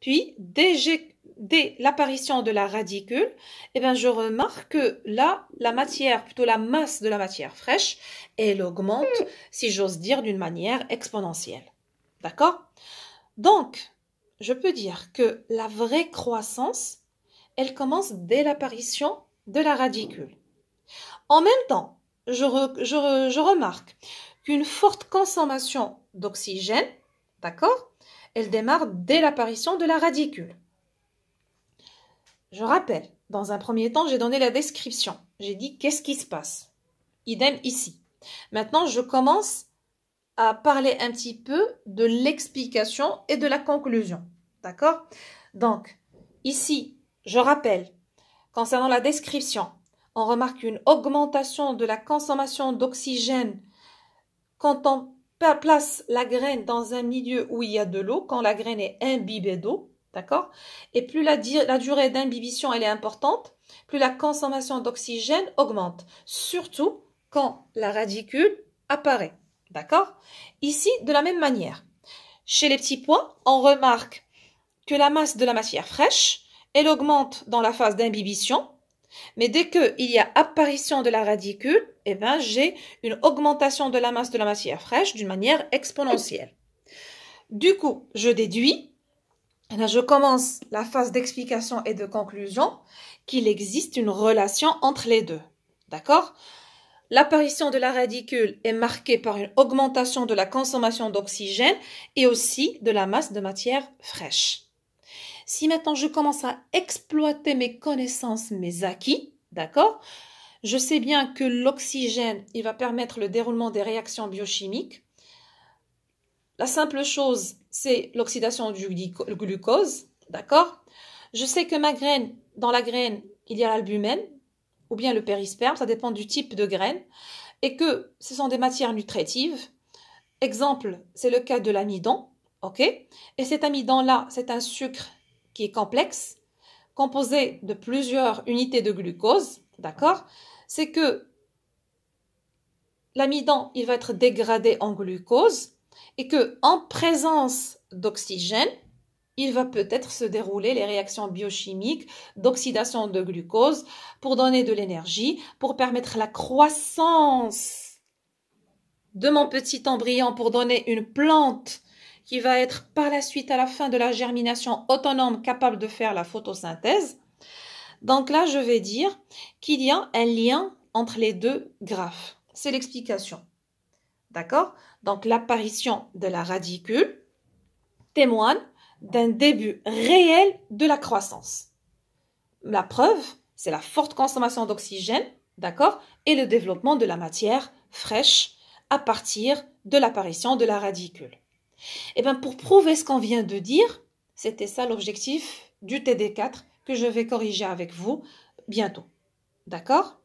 Puis, dès l'apparition de la radicule, eh ben, je remarque que là, la matière, plutôt la masse de la matière fraîche, elle augmente, si j'ose dire, d'une manière exponentielle. D'accord? Donc, je peux dire que la vraie croissance, elle commence dès l'apparition de la radicule. En même temps, je remarque qu'une forte consommation d'oxygène, d'accord, elle démarre dès l'apparition de la radicule. Je rappelle, dans un premier temps, j'ai donné la description. J'ai dit qu'est-ce qui se passe. Idem ici. Maintenant, je commence à parler un petit peu de l'explication et de la conclusion. D'accord? Donc, ici, je rappelle, concernant la description, on remarque une augmentation de la consommation d'oxygène quand on place la graine dans un milieu où il y a de l'eau, quand la graine est imbibée d'eau, d'accord? Et plus la durée d'imbibition elle est importante, plus la consommation d'oxygène augmente, surtout quand la radicule apparaît, d'accord? Ici, de la même manière, chez les petits pois, on remarque que la masse de la matière fraîche, elle augmente dans la phase d'imbibition, mais dès qu'il y a apparition de la radicule, eh ben, j'ai une augmentation de la masse de la matière fraîche d'une manière exponentielle. Du coup, je déduis, et là, je commence la phase d'explication et de conclusion, qu'il existe une relation entre les deux. D'accord? L'apparition de la radicule est marquée par une augmentation de la consommation d'oxygène et aussi de la masse de matière fraîche. Si maintenant je commence à exploiter mes connaissances, mes acquis, d'accord, je sais bien que l'oxygène, il va permettre le déroulement des réactions biochimiques. La simple chose, c'est l'oxydation du glucose, d'accord. Je sais que ma graine, dans la graine, il y a l'albumène ou bien le périsperme, ça dépend du type de graine, et que ce sont des matières nutritives. Exemple, c'est le cas de l'amidon, ok. Et cet amidon-là, c'est un sucre qui est complexe, composé de plusieurs unités de glucose, d'accord? C'est que l'amidon, il va être dégradé en glucose et que en présence d'oxygène, il va peut-être se dérouler les réactions biochimiques d'oxydation de glucose pour donner de l'énergie, pour permettre la croissance de mon petit embryon, pour donner une plante qui va être par la suite à la fin de la germination autonome capable de faire la photosynthèse. Donc là, je vais dire qu'il y a un lien entre les deux graphes. C'est l'explication. D'accord? Donc l'apparition de la radicule témoigne d'un début réel de la croissance. La preuve, c'est la forte consommation d'oxygène, d'accord? Et le développement de la matière fraîche à partir de l'apparition de la radicule. Et bien, pour prouver ce qu'on vient de dire, c'était ça l'objectif du TD4 que je vais corriger avec vous bientôt. D'accord?